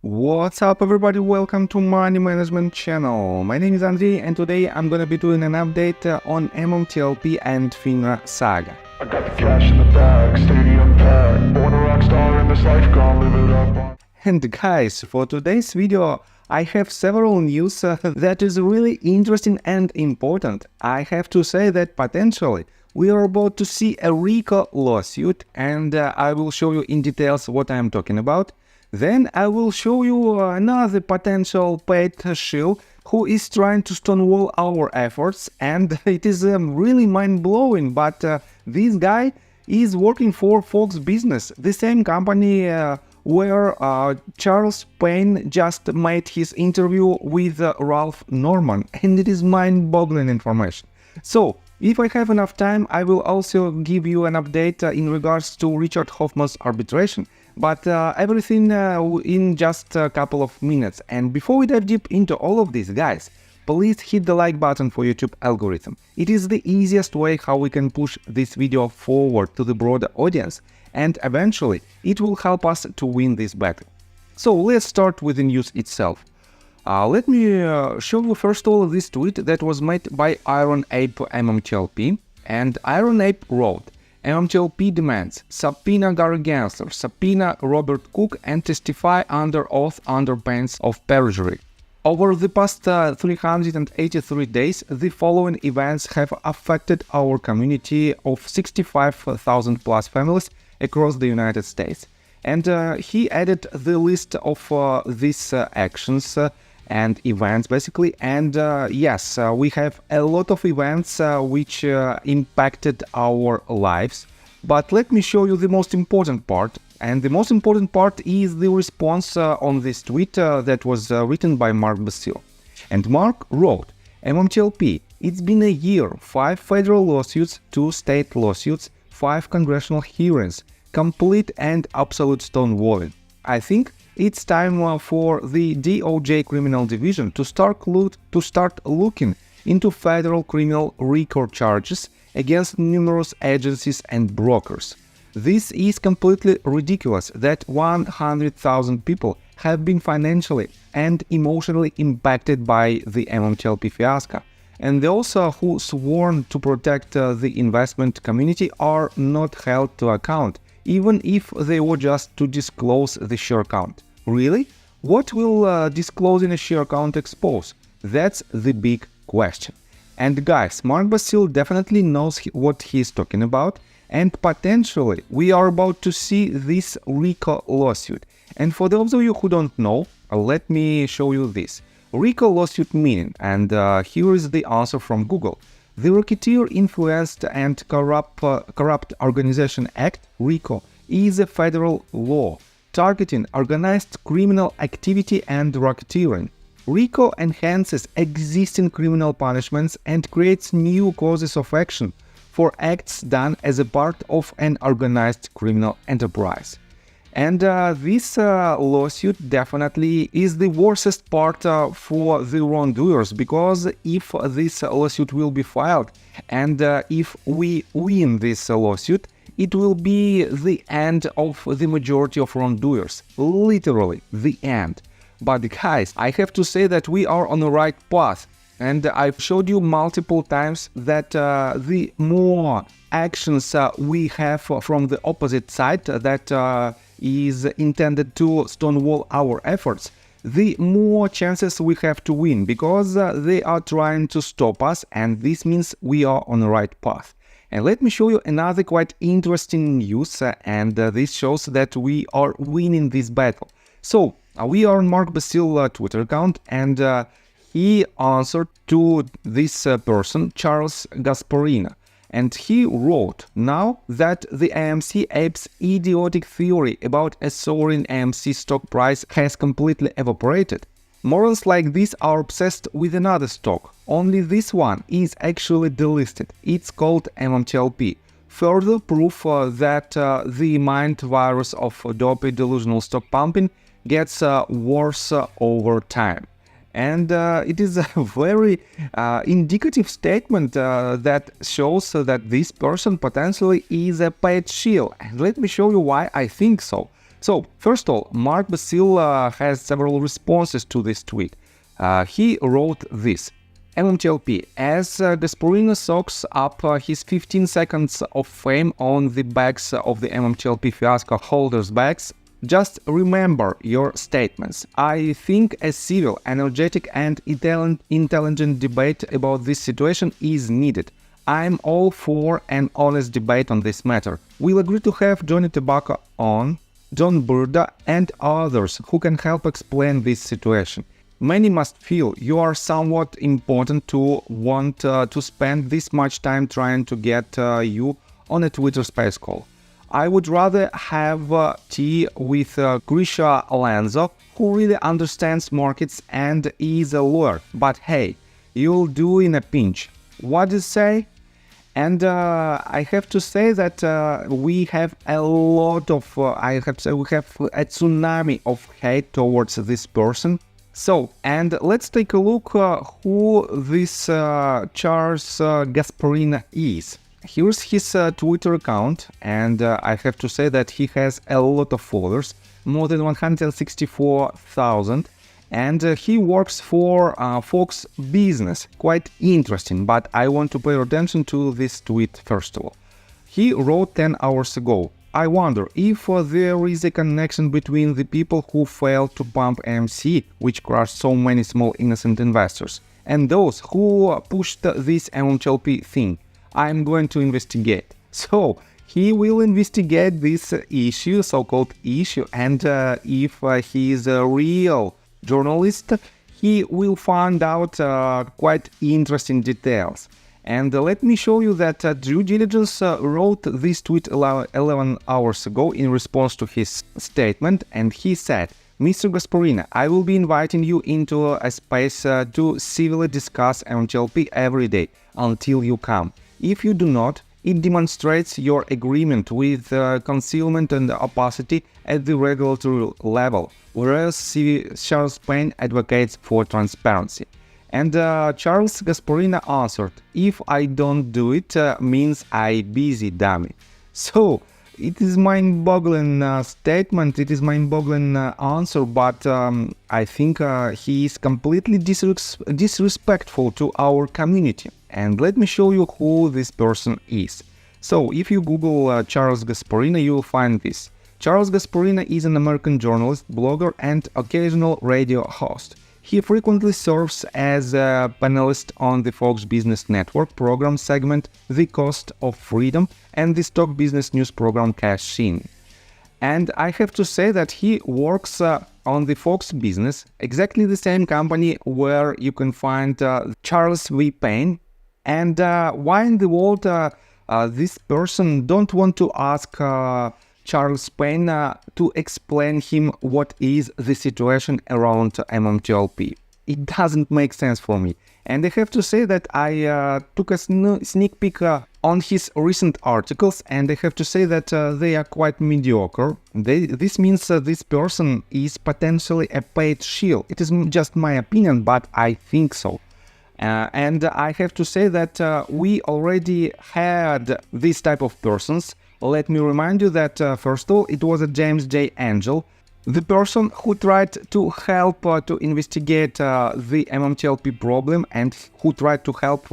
What's up everybody, welcome to Money Management channel. My name is Andrei and today I'm gonna be doing an update on MMTLP and FINRA saga. I got the cash in the bag, stadium packed, born a rock star in this life, gonna live it up. And guys, for today's video I have several news that is really interesting and important. I have to say that potentially we are about to see a RICO lawsuit, and I will show you in details what I am talking about. Then I will show you another potential paid shill who is trying to stonewall our efforts, and it is really mind-blowing, but this guy is working for Fox Business, the same company where Charles Payne just made his interview with Ralph Norman, and it is mind-boggling information. So, if I have enough time, I will also give you an update in regards to Richard Hoffman's arbitration, but everything in just a couple of minutes. And before we dive deep into all of this, guys, please hit the like button for YouTube algorithm. It is the easiest way how we can push this video forward to the broader audience, and eventually it will help us to win this battle. So let's start with the news itself. Let me show you first of all this tweet that was made by Iron Ape MMTLP, and Iron Ape wrote: MMTLP demands subpoena Gary Gensler, subpoena Robert Cook, and testify under oath under pains of perjury. Over the past 383 days, the following events have affected our community of 65,000 plus families across the United States. And he added the list of these actions and events basically, and yes, we have a lot of events which impacted our lives, but let me show you the most important part, and the most important part is the response on this tweet that was written by Mark Basile. And Mark wrote: MMTLP, it's been a year, 5 federal lawsuits, 2 state lawsuits, 5 congressional hearings, complete and absolute stonewalling. I think it's time for the DOJ Criminal Division to start looking into federal criminal RICO charges against numerous agencies and brokers. This is completely ridiculous that 100,000 people have been financially and emotionally impacted by the MMTLP fiasco, and those who sworn to protect the investment community are not held to account, even if they were just to disclose the share count. Really? What will disclosing a share count expose? That's the big question. And guys, Mark Basile definitely knows what he's talking about, and potentially we are about to see this RICO lawsuit. And for those of you who don't know, let me show you this. RICO lawsuit meaning, and here is the answer from Google. The Racketeer Influenced and Corrupt Organization Act, RICO, is a federal law targeting organized criminal activity and racketeering. RICO enhances existing criminal punishments and creates new causes of action for acts done as a part of an organized criminal enterprise. And this lawsuit definitely is the worst part for the wrongdoers, because if this lawsuit will be filed and if we win this lawsuit, it will be the end of the majority of wrongdoers, literally the end. But guys, I have to say that we are on the right path, and I've showed you multiple times that the more actions we have from the opposite side that is intended to stonewall our efforts, the more chances we have to win, because they are trying to stop us, and this means we are on the right path. And let me show you another quite interesting news, and this shows that we are winning this battle. So, we are on Mark Basile Twitter account, and he answered to this person, Charles Gasparina, and he wrote now that the AMC Ape's idiotic theory about a soaring AMC stock price has completely evaporated. Morons like this are obsessed with another stock, only this one is actually delisted. It's called MMTLP. Further proof that the mind virus of dopey delusional stock pumping gets worse over time. And it is a very indicative statement that shows that this person potentially is a paid shill. And let me show you why I think so. So, first of all, Mark Basil has several responses to this tweet. He wrote this. MMTLP, as Gasparino soaks up his 15 seconds of fame on the backs of the MMTLP fiasco holders' backs, just remember your statements. I think a civil, energetic and intelligent debate about this situation is needed. I'm all for an honest debate on this matter. We'll agree to have Johnny Tobacco on, John Burda and others who can help explain this situation. Many must feel you are somewhat important to want to spend this much time trying to get you on a Twitter space call. I would rather have tea with Grisha Lanzo, who really understands markets and is a lawyer. But hey, you'll do in a pinch. What do you say? And I have to say that we have a lot of, I have to say, we have a tsunami of hate towards this person. So, and let's take a look who this Charles Gasparino is. Here's his Twitter account, and I have to say that he has a lot of followers, more than 164,000, and he works for Fox Business. Quite interesting, but I want to pay attention to this tweet first of all. He wrote 10 hours ago, I wonder if there is a connection between the people who failed to pump AMC, which crushed so many small innocent investors, and those who pushed this MMTLP thing. I'm going to investigate. So, he will investigate this issue, so-called issue, and if he is a real journalist, he will find out quite interesting details. And let me show you that Due Diligence wrote this tweet 11 hours ago in response to his statement, and he said, Mr. Gasparino, I will be inviting you into a space to civilly discuss MMTLP every day until you come. If you do not, it demonstrates your agreement with concealment and opacity at the regulatory level, whereas Charles Payne advocates for transparency. And Charles Gasparino answered, if I don't do it, means I busy, dummy. So, it is mind-boggling statement, it is mind-boggling answer, but I think he is completely disrespectful to our community. And let me show you who this person is. So, if you Google Charles Gasparino, you will find this. Charles Gasparino is an American journalist, blogger, and occasional radio host. He frequently serves as a panelist on the Fox Business Network program segment The Cost of Freedom and the stock business news program Cash In. And I have to say that he works on the Fox Business, exactly the same company where you can find Charles V. Payne. And why in the world this person don't want to ask Charles Payne to explain him what is the situation around MMTLP. It doesn't make sense for me. And I have to say that I took a sneak peek on his recent articles, and I have to say that they are quite mediocre. This means this person is potentially a paid shill. It is just my opinion, but I think so. And I have to say that we already had this type of persons. Let me remind you that, first of all, it was a James J. Angel, the person who tried to help to investigate the MMTLP problem and who tried to help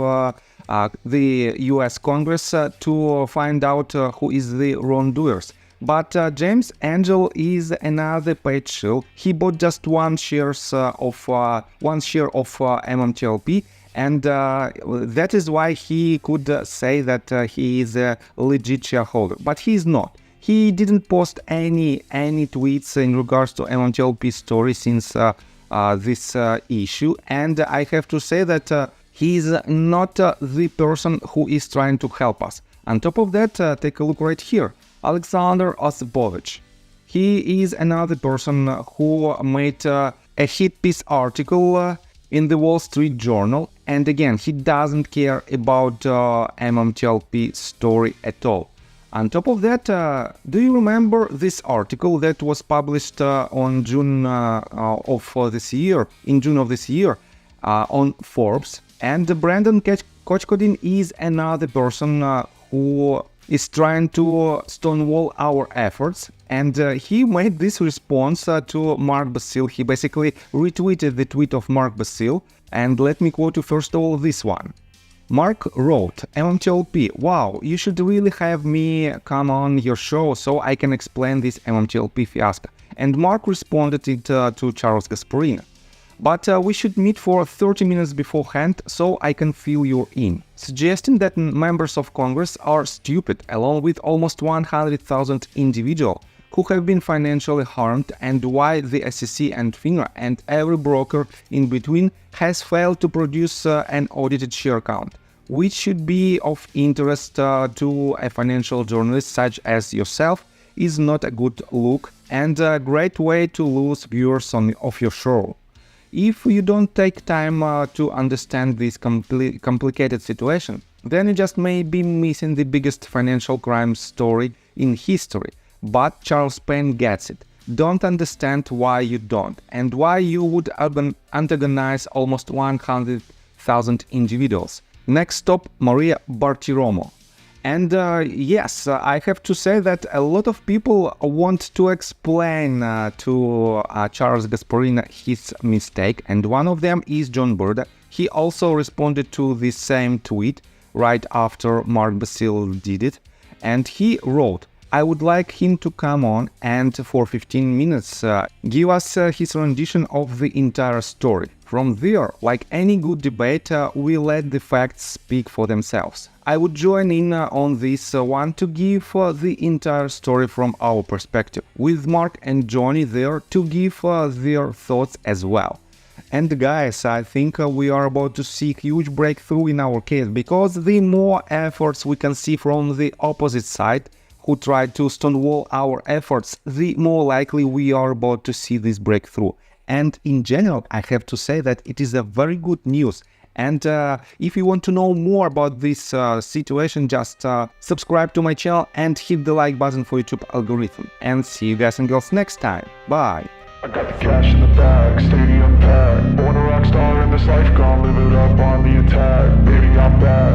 the US Congress to find out who is the wrongdoers. But James Angel is another paid shill. He bought just one share of MMTLP, and that is why he could say that he is a legit shareholder. But he is not. He didn't post any tweets in regards to MMTLP story since this issue, and I have to say that he is not the person who is trying to help us. On top of that, take a look right here. Alexander Osipovich. He is another person who made a hit piece article in the Wall Street Journal, and again, he doesn't care about MMTLP story at all. On top of that, do you remember this article that was published on June of this year, on Forbes? And Brandon Kochkodin is another person who is trying to stonewall our efforts, and he made this response to Mark Basil. He basically retweeted the tweet of Mark Basil, and let me quote you first of all this one. Mark wrote, MMTLP, wow, you should really have me come on your show so I can explain this MMTLP fiasco. And Mark responded it to Charles Gasparini. But we should meet for 30 minutes beforehand so I can fill you in, suggesting that members of Congress are stupid, along with almost 100,000 individuals who have been financially harmed, and why the SEC and FINRA and every broker in between has failed to produce an audited share count, which should be of interest to a financial journalist such as yourself, is not a good look and a great way to lose viewers of your show. If you don't take time to understand this complicated situation, then you just may be missing the biggest financial crime story in history. But Charles Payne gets it. Don't understand why you don't, and why you would antagonize almost 100,000 individuals. Next stop, Maria Bartiromo. And yes, I have to say that a lot of people want to explain to Charles Gasparini his mistake, and one of them is John Burda. He also responded to the same tweet right after Mark Basil did it, and he wrote, I would like him to come on and for 15 minutes give us his rendition of the entire story. From there, like any good debate, we let the facts speak for themselves. I would join in on this one to give the entire story from our perspective, with Mark and Johnny there to give their thoughts as well. And guys, I think we are about to see a huge breakthrough in our case, because the more efforts we can see from the opposite side, who tried to stonewall our efforts, the more likely we are about to see this breakthrough. And in general, I have to say that it is a very good news. And if you want to know more about this situation, just subscribe to my channel and hit the like button for YouTube algorithm. And see you guys and girls next time. Bye! I got the cash in the bag, stadium packed. Born a rock star in this life, gone live it up on the attack. Baby, I'm back.